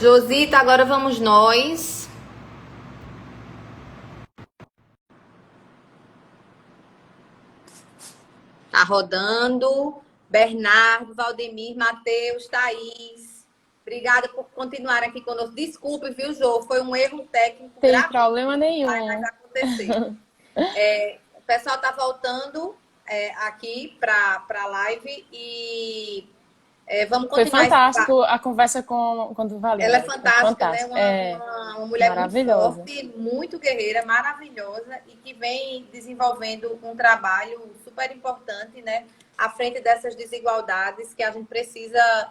Josita, agora vamos nós. Tá rodando. Bernardo, Valdemir, Matheus, Thaís. Obrigada por continuar aqui conosco. Desculpe, viu, Jô? Foi um erro técnico Tem grave. problema Vai nenhum. acontecer. O pessoal tá voltando aqui para a live e vamos Foi continuar esse papo. fantástico a conversa com o Ela é Valinda. Foi fantástica, né? fantástico. É Uma mulher muito maravilhosa. forte, muito guerreira, maravilhosa e que vem desenvolvendo um trabalho super importante, né? À frente dessas desigualdades que a gente precisa.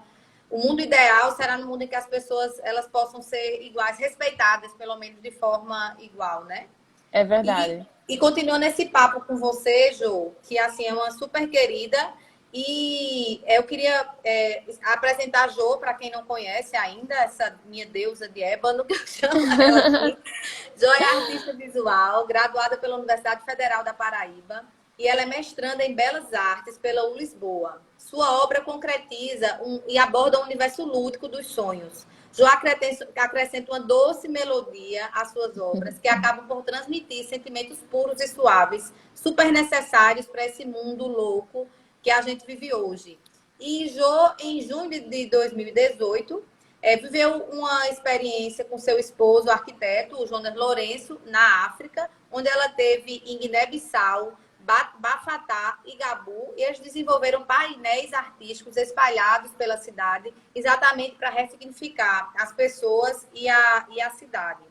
O mundo ideal será no mundo em que as pessoas elas possam ser iguais, respeitadas, pelo menos de forma igual, né? É E, verdade. e continuando esse papo com você, Jo, que assim é uma super querida. E eu queria apresentar a Jo para quem não conhece ainda, essa minha deusa de ébano, que eu chamo ela aqui. Jo é artista visual, graduada pela Universidade Federal da Paraíba, e ela é mestranda em Belas Artes pela Lisboa. Sua obra concretiza e aborda o universo lúdico dos sonhos. Jo acrescenta uma doce melodia às suas obras, que acabam por transmitir sentimentos puros e suaves, super necessários para esse mundo louco que a gente vive hoje. E Jo, em junho de 2018, viveu uma experiência com seu esposo, o arquiteto, o Jonas Lourenço, na África, onde ela teve em Guiné-Bissau, Bafatá e Gabu, e eles desenvolveram painéis artísticos espalhados pela cidade, exatamente para ressignificar as pessoas e a cidade.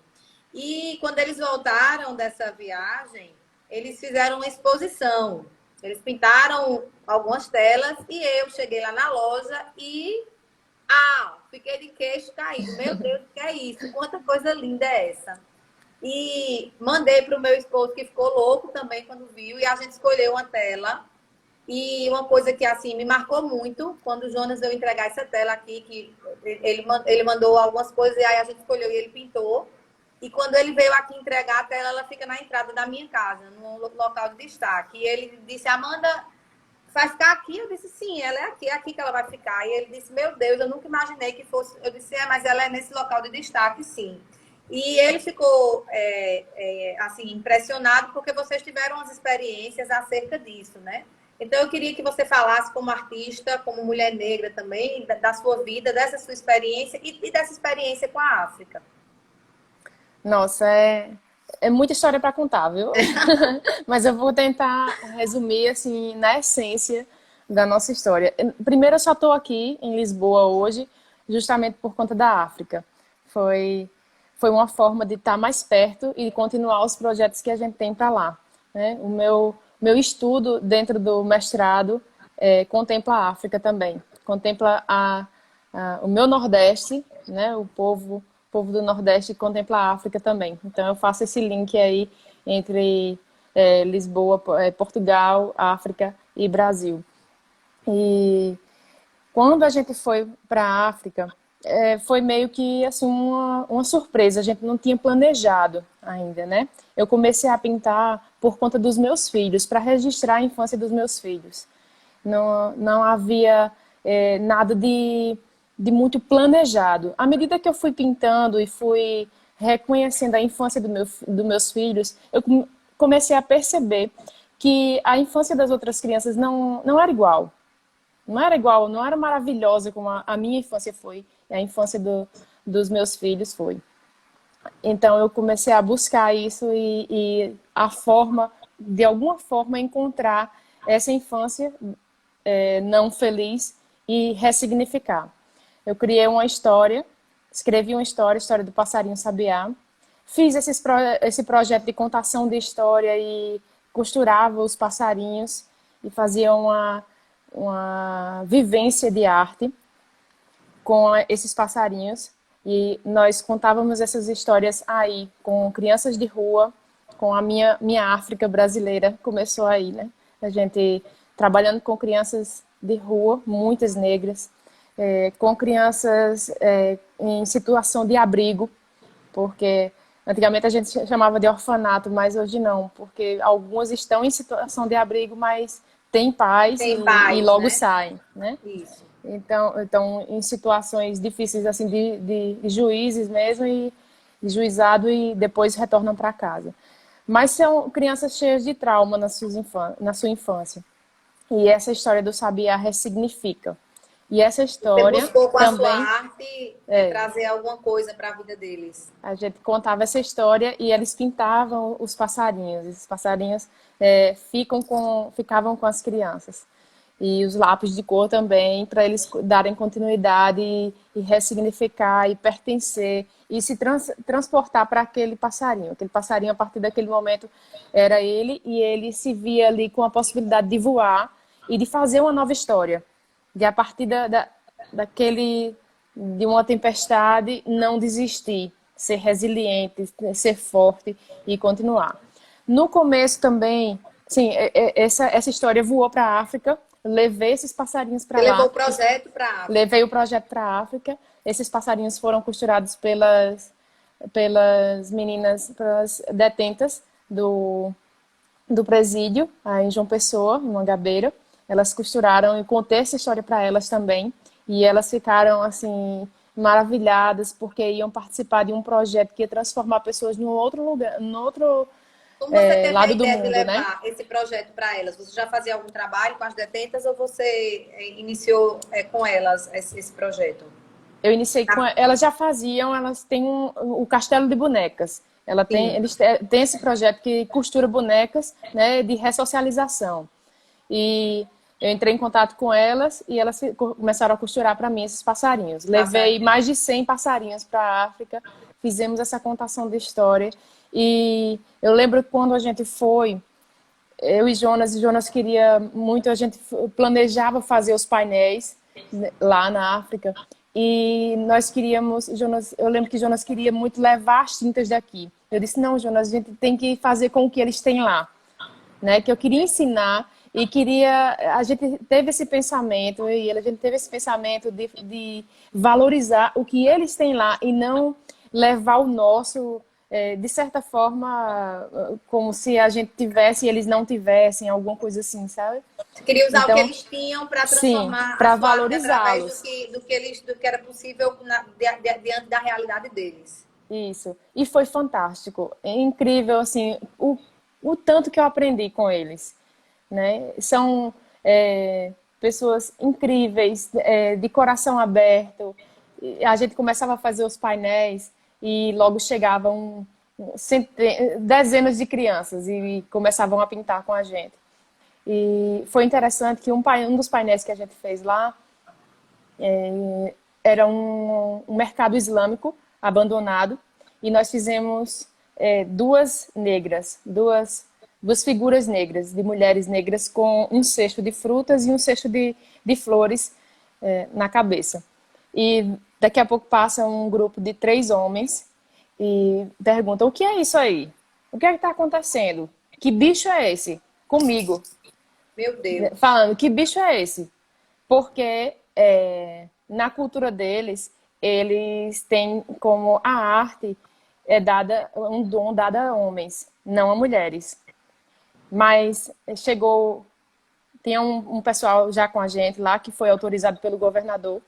E quando eles voltaram dessa viagem, eles fizeram uma exposição. Eles pintaram algumas telas e eu cheguei lá na loja e fiquei de queixo caído. Meu Deus, o que é isso? Quanta coisa linda é essa? E mandei para o meu esposo, que ficou louco também quando viu, e a gente escolheu uma tela. E uma coisa que assim me marcou muito, quando o Jonas veio entregar essa tela aqui, que ele mandou algumas coisas e aí a gente escolheu e ele pintou. E quando ele veio aqui entregar a tela, ela fica na entrada da minha casa, no local de destaque. E ele disse, Amanda, vai ficar aqui? Eu disse, sim, ela é aqui que ela vai ficar. E ele disse, meu Deus, eu nunca imaginei que fosse. Eu disse, mas ela é nesse local de destaque, sim. E ele ficou assim impressionado porque vocês tiveram umas experiências acerca disso, né? Então eu queria que você falasse como artista, como mulher negra também, da sua vida, dessa sua experiência e dessa experiência com a África. Nossa, é muita história para contar, viu? Mas eu vou tentar resumir, assim, na essência da nossa história. Primeiro, eu só estou aqui em Lisboa hoje, justamente por conta da África. Foi, foi uma forma de estar mais perto e continuar os projetos que a gente tem para lá, né? O meu estudo dentro do mestrado contempla a África também. Contempla o meu Nordeste, né? O povo do Nordeste contempla a África também. Então eu faço esse link aí entre Lisboa, Portugal, África e Brasil. E quando a gente foi para a África, foi meio que assim uma surpresa. A gente não tinha planejado ainda, né? Eu comecei a pintar por conta dos meus filhos, para registrar a infância dos meus filhos. Não havia nada de muito planejado. À medida que eu fui pintando e fui reconhecendo a infância dos meus filhos, eu comecei a perceber que a infância das outras crianças não era igual. Não era igual, não era maravilhosa como a minha infância foi, e a infância dos meus filhos foi. Então eu comecei a buscar isso e a forma, de alguma forma, encontrar essa infância não feliz e ressignificar. Eu criei uma história, escrevi uma história, a história do passarinho sabiá, fiz esse projeto de contação de história e costurava os passarinhos e fazia uma vivência de arte com esses passarinhos. E nós contávamos essas histórias aí com crianças de rua, com a minha África brasileira, começou aí, né? A gente trabalhando com crianças de rua, muitas negras, com crianças em situação de abrigo, porque antigamente a gente chamava de orfanato, mas hoje não, porque algumas estão em situação de abrigo, mas têm pais Tem e pais, logo né? saem, né? Isso. Então em situações difíceis assim de juízes mesmo e de juizado e depois retornam para casa. Mas são crianças cheias de trauma na sua infância. E essa história do Sabiá ressignifica. E essa Você história buscou com a sua também, arte trazer alguma coisa para a vida deles. a gente contava essa história e eles pintavam os passarinhos. Esses passarinhos ficavam com as crianças. E os lápis de cor também, para eles darem continuidade e ressignificar e pertencer e se transportar para aquele passarinho. Aquele passarinho, a partir daquele momento, era ele e ele se via ali com a possibilidade de voar e de fazer uma nova história. De a partir de uma tempestade, não desistir, ser resiliente, ser forte e continuar. No começo também, sim, essa história voou para a África, levei esses passarinhos para Você levou lá, o projeto para a África. levei o projeto para a África, esses passarinhos foram costurados pelas meninas, pelas detentas do presídio, aí em João Pessoa, em Mangabeira. Elas costuraram e contei essa história para elas também. E elas ficaram, assim, maravilhadas, porque iam participar de um projeto que ia transformar pessoas num outro lugar, num outro Como você teve a lado do ideia de mundo, né? levar esse projeto para elas? Você já fazia algum trabalho com as detentas ou você iniciou com elas esse projeto? Eu iniciei com elas já faziam, elas têm o Castelo de Bonecas. Sim. Eles têm esse projeto que costura bonecas, né, de ressocialização. E eu entrei em contato com elas e elas começaram a costurar para mim esses passarinhos. Levei mais de 100 passarinhos para a África, fizemos essa contação de história. E eu lembro que quando a gente foi, eu e Jonas queria muito, a gente planejava fazer os painéis lá na África. E nós queríamos, eu lembro que Jonas queria muito levar as tintas daqui. Eu disse, não, Jonas, a gente tem que fazer com o que eles têm lá, né? Que eu queria ensinar e queria, a gente teve esse pensamento, eu e ele, a gente teve esse pensamento de valorizar o que eles têm lá e não levar o nosso, de certa forma, como se a gente tivesse e eles não tivessem, alguma coisa assim, sabe? Você queria usar o que Então, eles tinham para sim, transformar a para sua arte através valorizá-los. do que era possível diante da realidade deles. Isso. E foi fantástico. É incrível, assim, o tanto que eu aprendi com eles, né? São pessoas incríveis, de coração aberto. E a gente começava a fazer os painéis e logo chegavam dezenas de crianças e começavam a pintar com a gente. E foi interessante que um dos painéis que a gente fez lá era um mercado islâmico abandonado e nós fizemos duas negras, duas figuras negras, de mulheres negras com um cesto de frutas e um cesto de flores na cabeça. E daqui a pouco passa um grupo de 3 homens e pergunta, o que é isso aí? O que é que está acontecendo? Que bicho é esse? Comigo. Meu Deus. Falando, que bicho é esse? Porque na cultura deles, eles têm como a arte um dom dado a homens, não a mulheres. Mas tinha um pessoal já com a gente lá que foi autorizado pelo governador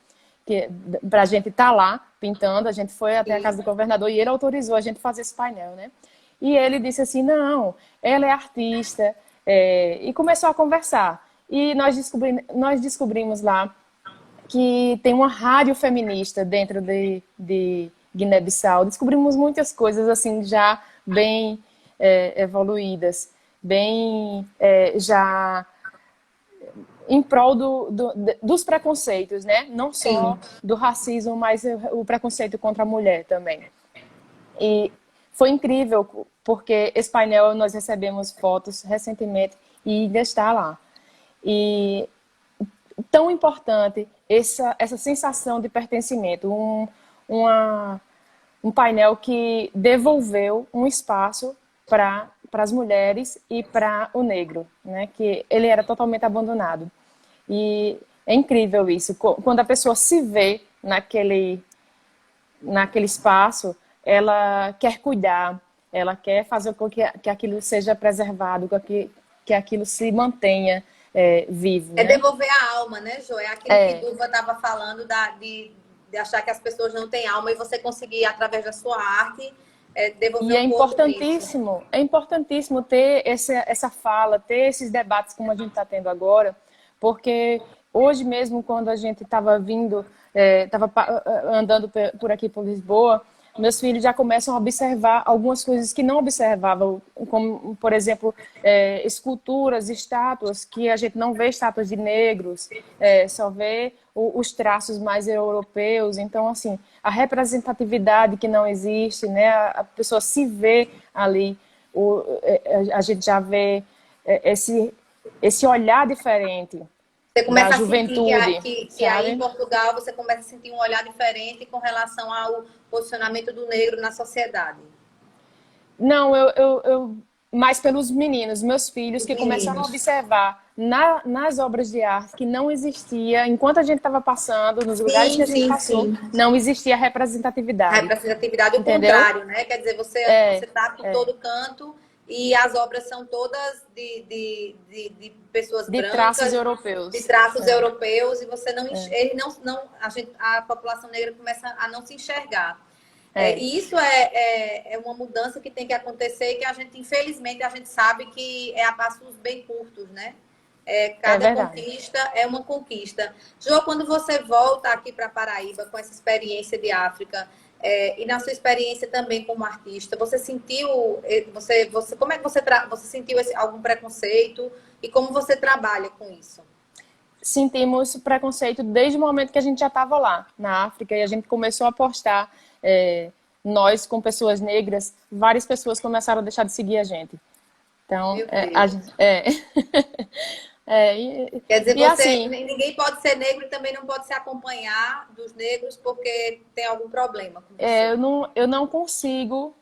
para a gente estar lá pintando. A gente foi até a casa do governador e ele autorizou a gente fazer esse painel, né? E ele disse assim, não, ela é artista, e começou a conversar. E nós descobrimos lá que tem uma rádio feminista dentro de Guiné-Bissau. Descobrimos muitas coisas assim já bem evoluídas, bem já em prol dos preconceitos, né? Não só do racismo, mas o preconceito contra a mulher também. E foi incrível, porque esse painel nós recebemos fotos recentemente e ainda está lá. E tão importante essa sensação de pertencimento, um painel que devolveu um espaço para as mulheres e para o negro, né? Que ele era totalmente abandonado. E é incrível isso, quando a pessoa se vê naquele espaço, ela quer cuidar, ela quer fazer com que aquilo seja preservado, que aquilo se mantenha, vivo, É né? devolver a alma, né, Jo? É aquilo que É, Duva estava falando de achar que as pessoas não têm alma e você conseguir, através da sua arte, e devolver um pouco disso. é importantíssimo ter essa fala, ter esses debates como a gente está tendo agora, porque hoje mesmo, quando a gente estava vindo, estava andando por aqui por Lisboa, meus filhos já começam a observar algumas coisas que não observavam, como, por exemplo, esculturas, estátuas, que a gente não vê estátuas de negros, só vê os traços mais europeus. Então, assim, a representatividade que não existe, né? A pessoa se vê ali, a gente já vê esse olhar diferente Você da começa a sentir juventude, que aí em sabe? Portugal você começa a sentir um olhar diferente com relação ao posicionamento do negro na sociedade. Não, mais pelos meninos, meus filhos, Os que começaram a meninos. observar nas obras de arte que não existia, enquanto a gente estava passando, nos lugares que Sim, a gente sim, passou, sim. não existia A representatividade, representatividade, o entendeu? contrário, né? Quer dizer, você É, tá por é. todo canto e as obras são todas de pessoas De traços brancas, de europeus. traços É, europeus, e você não, é, ele não a população negra começa a não se enxergar. é, E isso é uma mudança que tem que acontecer e que a gente, infelizmente, a gente sabe que é a passos bem curtos, né? é Cada verdade. conquista é uma conquista. Jô, quando você volta aqui para Paraíba com essa experiência de África, e na sua experiência também como artista, você sentiu, como é que você sentiu algum preconceito e como você trabalha com isso? Sentimos preconceito desde o momento que a gente já estava lá, na África, e a gente começou a postar, nós, com pessoas negras, várias pessoas começaram a deixar de seguir a gente. Então, Meu Deus. Quer dizer, e assim, ninguém pode ser negro e também não pode se acompanhar dos negros porque tem algum problema com você. eu não consigo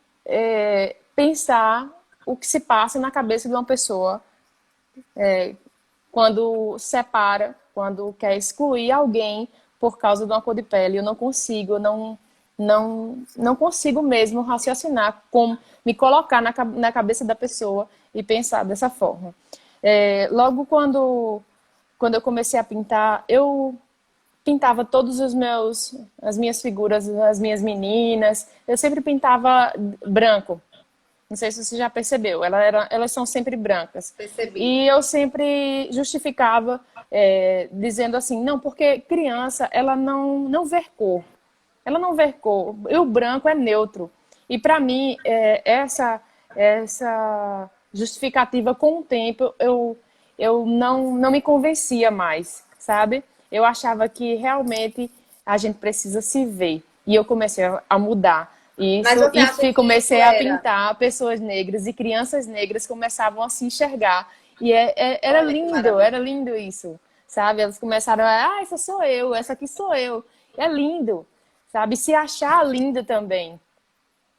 pensar o que se passa na cabeça de uma pessoa quando separa, quando quer excluir alguém por causa de uma cor de pele. Eu não consigo, não consigo mesmo raciocinar, como me colocar na cabeça da pessoa e pensar dessa forma. Logo quando eu comecei a pintar, eu pintava as minhas figuras, as minhas meninas. Eu sempre pintava branco. Não sei se você já percebeu. Elas são sempre brancas. Percebi. E eu sempre justificava, dizendo assim, não, porque criança, ela não vê cor. Ela não vê cor. E o branco é neutro. E para mim, essa justificativa, com o tempo, eu não me convencia mais, sabe? Eu achava que realmente a gente precisa se ver. E eu comecei a mudar Mas isso você acha que isso comecei a era? pintar pessoas negras e crianças negras começavam a se enxergar. E Olha que maravilha. era lindo isso, sabe? Elas começaram essa sou eu, essa aqui sou eu. É lindo, sabe? Se achar lindo também,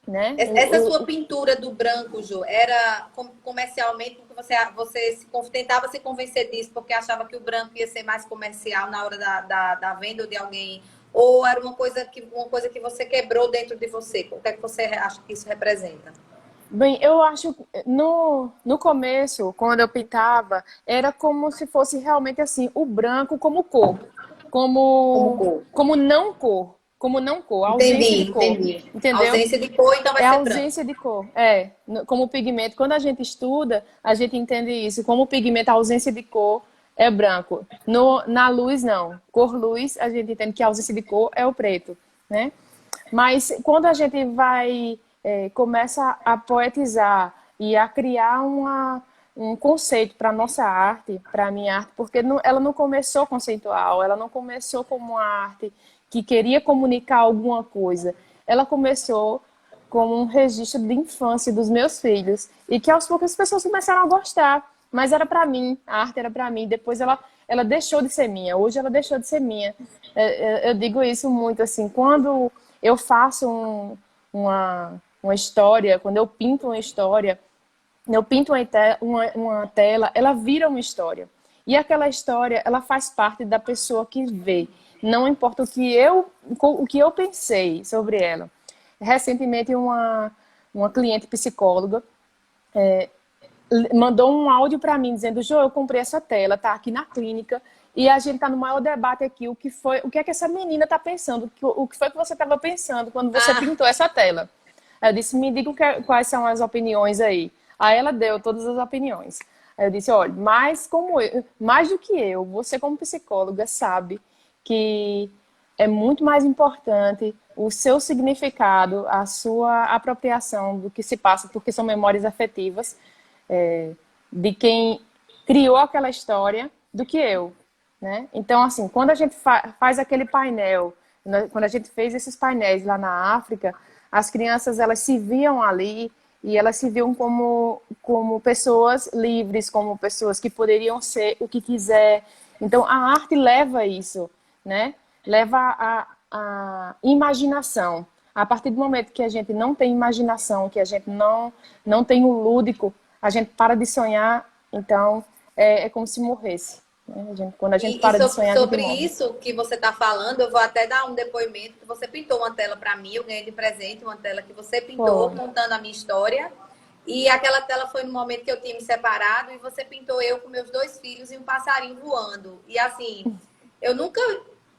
né? Essa sua pintura do branco, Jô, era comercialmente porque tentava se convencer disso porque achava que o branco ia ser mais comercial na hora da venda ou de alguém, ou era uma coisa que você quebrou dentro de você? O que é que você acha que isso representa? Bem, eu acho que no começo, quando eu pintava, era como se fosse realmente assim, o branco como cor, Como como, cor? como não cor, ausência de Entendi, cor, entendi. entendeu? Ausência de cor, então vai É a ser branco. ausência de cor. Como pigmento. Quando a gente estuda, a gente entende isso. Como pigmento, a ausência de cor é branco. Na luz, não. Cor luz, a gente entende que a ausência de cor é o preto, né? Mas quando a gente começa a poetizar e a criar um conceito para a nossa arte, para a minha arte, porque ela não começou conceitual, ela não começou como uma arte que queria comunicar alguma coisa. Ela começou como um registro de infância dos meus filhos e que aos poucos as pessoas começaram a gostar. Mas era para mim, a arte era para mim. Depois ela deixou de ser minha. Hoje ela deixou de ser minha. Eu digo isso muito assim, quando eu faço uma história, quando eu pinto uma história, eu pinto uma tela, ela vira uma história. E aquela história, ela faz parte da pessoa que vê. Não importa o que eu pensei sobre ela. Recentemente, uma cliente psicóloga mandou um áudio para mim dizendo: Jô, eu comprei essa tela, tá aqui na clínica e a gente tá no maior debate aqui, o que é que essa menina tá pensando, o que foi que você estava pensando quando você Ah, pintou essa tela? Aí eu disse: me diga quais são as opiniões aí. Aí ela deu todas as opiniões. Aí eu disse: olha, mais do que eu, você como psicóloga sabe que é muito mais importante o seu significado, a sua apropriação do que se passa, porque são memórias afetivas, de quem criou aquela história, do que eu, né? Então, assim, quando a gente faz aquele painel, quando a gente fez esses painéis lá na África, as crianças, elas se viam ali e elas se viam como pessoas livres, como pessoas que poderiam ser o que quiser. Então, a arte leva isso, né? Leva a imaginação. A partir do momento que a gente não tem imaginação, que a gente não tem o lúdico, a gente para de sonhar, então é como se morresse, né? Quando a gente e para de sonhar, a gente sobre morre. isso que você está falando, eu vou até dar um depoimento que você pintou uma tela para mim, eu ganhei de presente uma tela que você pintou Foi. contando a minha história. E aquela tela foi no momento que eu tinha me separado e você pintou eu com meus 2 filhos e um passarinho voando. E assim, eu nunca.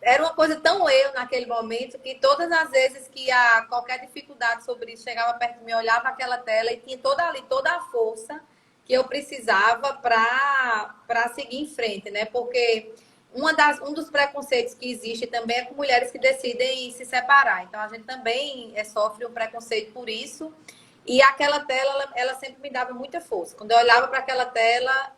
Era uma coisa tão eu naquele momento que todas as vezes que a qualquer dificuldade sobre isso chegava perto de mim, eu olhava aquela tela e tinha toda ali, toda a força que eu precisava para seguir em frente, né? Porque um dos preconceitos que existe também é com mulheres que decidem se separar. Então a gente também sofre um preconceito por isso. E aquela tela, ela sempre me dava muita força. Quando eu olhava para aquela tela,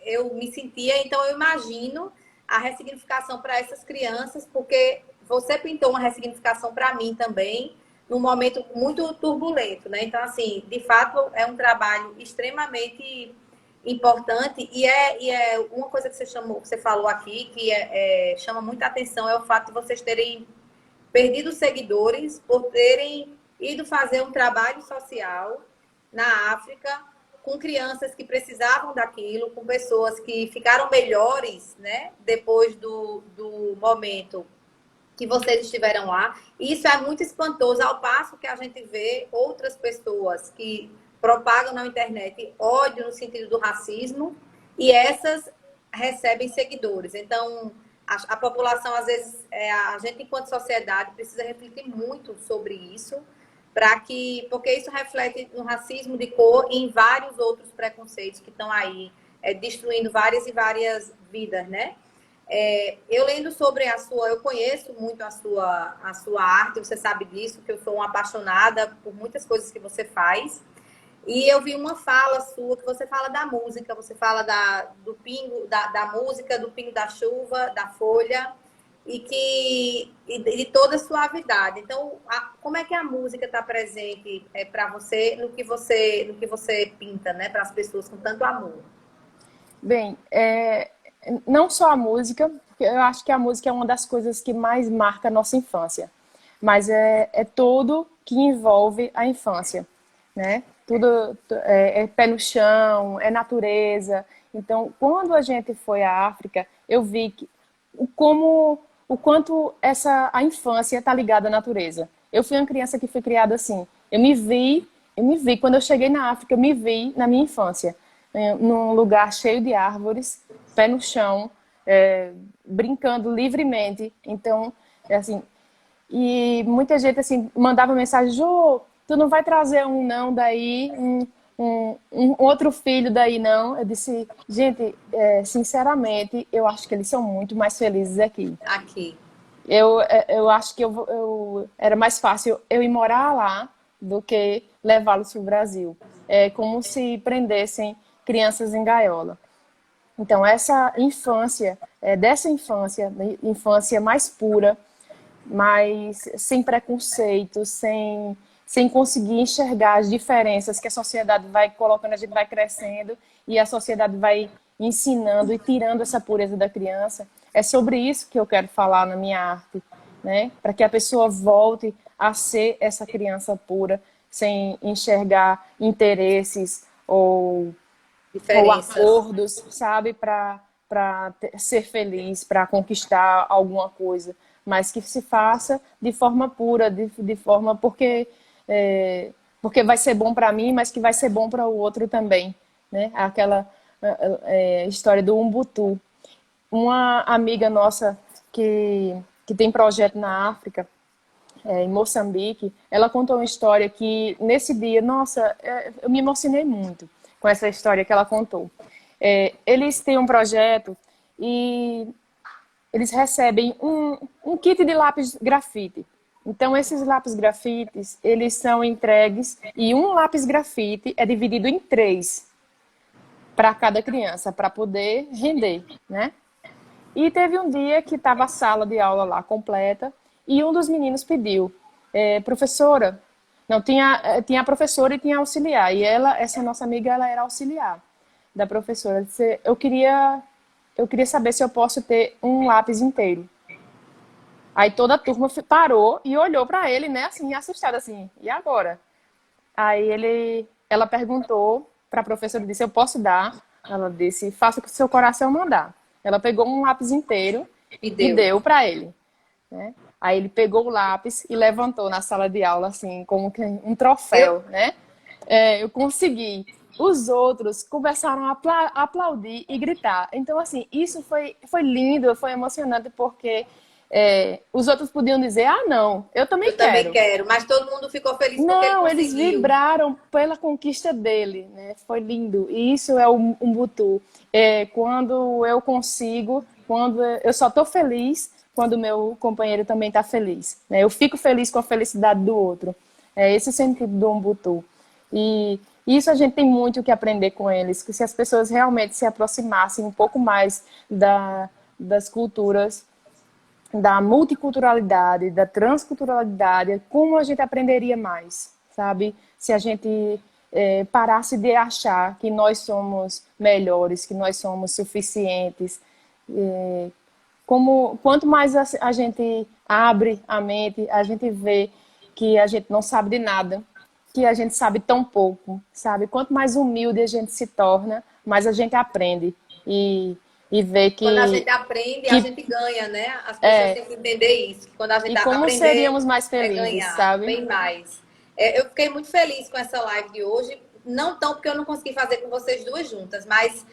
eu me sentia, então eu imagino a ressignificação para essas crianças, porque você pintou uma ressignificação para mim também, num momento muito turbulento, né? Então, assim, de fato, é um trabalho extremamente importante e é uma coisa que você falou aqui que chama muita atenção é o fato de vocês terem perdido seguidores por terem ido fazer um trabalho social na África com crianças que precisavam daquilo, com pessoas que ficaram melhores, né, depois do momento que vocês estiveram lá. E isso é muito espantoso, ao passo que a gente vê outras pessoas que propagam na internet ódio no sentido do racismo e essas recebem seguidores. Então, a população, às vezes, a gente, enquanto sociedade, precisa refletir muito sobre isso, porque isso reflete no racismo de cor e em vários outros preconceitos que estão aí, destruindo várias e várias vidas, né? Eu lendo sobre eu conheço muito a sua arte, você sabe disso, que eu sou uma apaixonada por muitas coisas que você faz. E eu vi uma fala sua que você fala da música, você fala do pingo, da música, do pingo da chuva, da folha, e de toda a suavidade. Então, como é que a música está presente para você no que você pinta, né, para as pessoas com tanto amor? Bem, não só a música, porque eu acho que a música é uma das coisas que mais marca a nossa infância, mas é tudo que envolve a infância, né? Tudo é pé no chão, é natureza. Então, quando a gente foi à África, eu vi o quanto a infância está ligada à natureza. Eu fui uma criança que foi criada assim. Eu me vi quando eu cheguei na África, eu me vi na minha infância, num lugar cheio de árvores, pé no chão, brincando livremente. Então, assim, e muita gente assim mandava mensagem: Jô, tu não vai trazer um não daí, um outro filho daí não? Eu disse: gente, sinceramente, eu acho que eles são muito mais felizes aqui. Aqui. Eu acho que era mais fácil eu ir morar lá do que levá-los para o Brasil. É como se prendessem crianças em gaiola. Então, essa infância, dessa infância, infância mais pura, mas sem preconceito, sem conseguir enxergar as diferenças que a sociedade vai colocando, a gente vai crescendo e a sociedade vai ensinando e tirando essa pureza da criança. É sobre isso que eu quero falar na minha arte, né? Para que a pessoa volte a ser essa criança pura, sem enxergar interesses ou Diferenças. acordos, sabe, para ser feliz, para conquistar alguma coisa, mas que se faça de forma pura, de forma porque vai ser bom para mim, mas que vai ser bom para o outro também. né? Aquela história do Umbutu. Uma amiga nossa que tem projeto na África, em Moçambique, ela contou uma história que, nesse dia, nossa, eu me emocionei muito com essa história que ela contou. Eles têm um projeto e eles recebem um kit de lápis grafite. Então, esses lápis grafites, eles são entregues e um lápis grafite é dividido em 3 para cada criança, para poder render, né? E teve um dia que estava a sala de aula lá completa e um dos meninos pediu, professora, não, tinha a professora e tinha a auxiliar, e essa nossa amiga, ela era auxiliar da professora. Ela disse, eu queria saber se eu posso ter um lápis inteiro. Aí toda a turma parou e olhou para ele, né, assim, assustada, assim, e agora? Ela perguntou para a professora, disse, eu posso dar? Ela disse, faça o que o seu coração mandar. Ela pegou um lápis inteiro e deu para ele, né? Aí ele pegou o lápis e levantou na sala de aula, assim, como que um troféu, né? Eu consegui. Os outros começaram a aplaudir e gritar. Então, assim, isso foi lindo, foi emocionante, porque os outros podiam dizer, ah, não, eu também Eu também quero. quero, mas todo mundo ficou feliz porque ele Não, eles conseguiu. vibraram pela conquista dele, né? Foi lindo. E isso é o Umbutu. Quando eu consigo, quando eu só estou feliz quando o meu companheiro também está feliz, né? Eu fico feliz com a felicidade do outro. É esse o sentido do Umbutu. E isso a gente tem muito que aprender com eles, que se as pessoas realmente se aproximassem um pouco mais das culturas, da multiculturalidade, da transculturalidade, como a gente aprenderia mais, sabe? Se a gente parasse de achar que nós somos melhores, que nós somos suficientes. Quanto mais a gente abre a mente, a gente vê que a gente não sabe de nada, que a gente sabe tão pouco, sabe? Quanto mais humilde a gente se torna, mais a gente aprende e vê Quando a gente aprende, a que gente ganha, né? As pessoas têm que entender isso. Que quando a gente e como aprender, seríamos mais é felizes, ganhar, sabe? bem mais. Eu fiquei muito feliz com essa live de hoje. Não tão porque eu não consegui fazer com vocês duas juntas, mas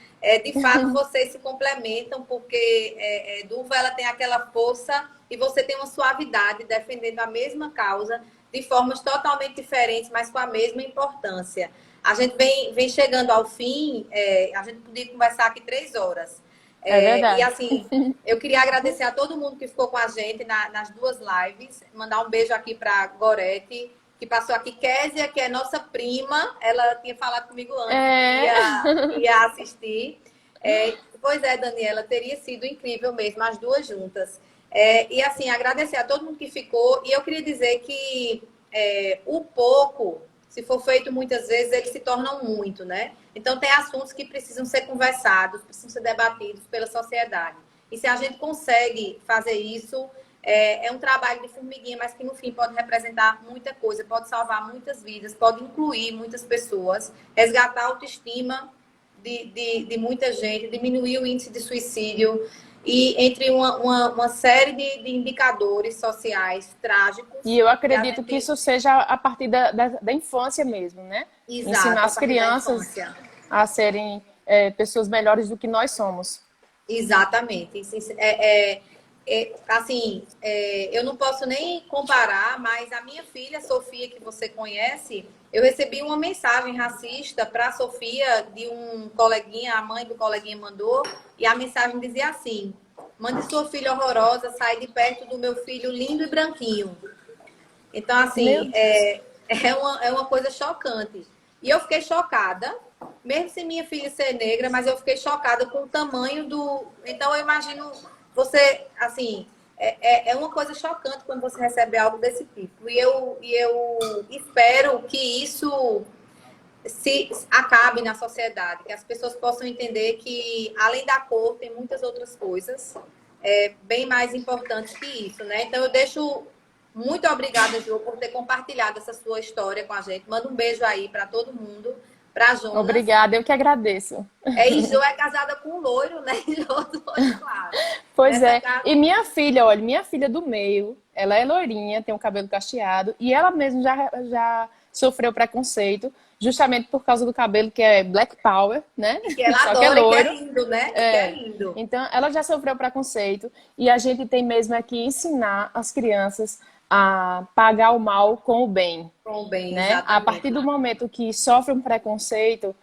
de fato vocês se complementam, porque Duva ela tem aquela força e você tem uma suavidade defendendo a mesma causa de formas totalmente diferentes, mas com a mesma importância. A gente vem chegando ao fim, a gente podia conversar aqui 3 horas. É E verdade. assim, eu queria agradecer a todo mundo que ficou com a gente nas 2 lives. Mandar um beijo aqui para Gorete, que passou aqui. Késia, que é nossa prima, ela tinha falado comigo antes que É. ia assistir. Pois é, Daniela, teria sido incrível mesmo, as 2 juntas. E assim, agradecer a todo mundo que ficou. E eu queria dizer que o pouco, se for feito muitas vezes, eles se tornam muito, né? Então, tem assuntos que precisam ser conversados, precisam ser debatidos pela sociedade. E se a gente consegue fazer isso, é um trabalho de formiguinha, mas que no fim pode representar muita coisa, pode salvar muitas vidas, pode incluir muitas pessoas, resgatar a autoestima de muita gente, diminuir o índice de suicídio e entre uma série de indicadores sociais trágicos. E eu Que a acredito que gente... isso seja a partir da infância mesmo, né? Ensinar Exato, a as partir da crianças infância. a serem pessoas melhores do que nós somos. Exatamente. Assim, eu não posso nem comparar, mas a minha filha, Sofia, que você conhece, eu recebi uma mensagem racista para a Sofia de um coleguinha, a mãe do coleguinha mandou, e a mensagem dizia assim: mande sua filha horrorosa sair de perto do meu filho lindo e branquinho. Então, Meu assim, Deus. é uma coisa chocante. E eu fiquei chocada, mesmo sem minha filha ser negra, mas eu fiquei chocada com o tamanho do. Então, eu imagino você, assim, é uma coisa chocante quando você recebe algo desse tipo. E eu espero que isso se acabe na sociedade, que as pessoas possam entender que, além da cor, tem muitas outras coisas bem mais importantes que isso, né? Então, eu deixo muito obrigada, Ju, por ter compartilhado essa sua história com a gente. Manda um beijo aí para todo mundo, para Jonas. Obrigada, eu que agradeço. E Jo é casada com um loiro, né? Jo do olho claro. Pois Nessa é. casa, E minha filha, olha, minha filha do meio, ela é loirinha, tem o cabelo cacheado, e ela mesma já sofreu preconceito, justamente por causa do cabelo, que é Black Power, né? Que ela Só que é adora, que é loiro. lindo, né? Que é lindo. Então, ela já sofreu preconceito e a gente tem mesmo é que ensinar as crianças a pagar o mal com o bem, Com o bem, né? A exatamente. partir do momento que sofre um preconceito,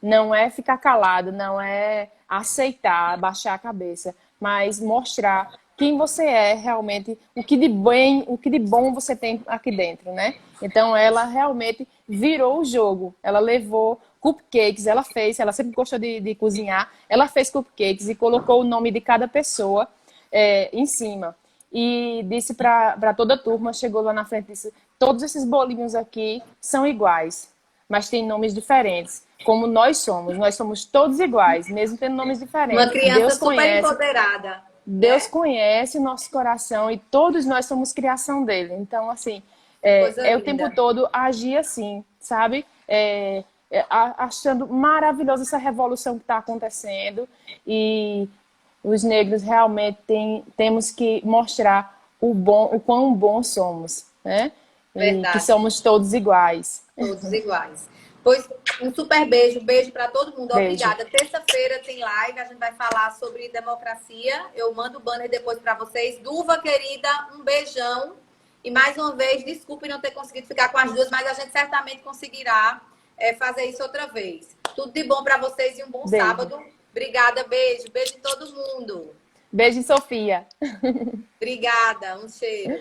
não é ficar calado, não é aceitar, baixar a cabeça, mas mostrar quem você é realmente, o que de bem, o que de bom você tem aqui dentro, né? Então ela realmente virou o jogo. Ela levou cupcakes, ela sempre gostou de cozinhar, ela fez cupcakes e colocou o nome de cada pessoa em cima. E disse para toda a turma, chegou lá na frente e disse: todos esses bolinhos aqui são iguais, mas têm nomes diferentes. Como nós somos todos iguais, mesmo tendo nomes Uma diferentes. criança super empoderada, Deus né? conhece o nosso coração e todos nós somos criação dele. Então, assim, Coisa o tempo linda. todo agir assim, sabe? Achando maravilhosa essa revolução que está acontecendo e os negros realmente temos que mostrar o quão bons somos, né? E que Verdade. somos todos iguais. Todos iguais. Pois um super beijo, beijo para todo mundo. Beijo. Obrigada. Terça-feira tem live, a gente vai falar sobre democracia. Eu mando o banner depois para vocês. Duva, querida, um beijão. E mais uma vez, desculpe não ter conseguido ficar com as duas, mas a gente certamente conseguirá fazer isso outra vez. Tudo de bom para vocês e um bom Beijo. sábado. Obrigada, beijo. Beijo em todo mundo. Beijo, Sofia. Obrigada, um cheiro.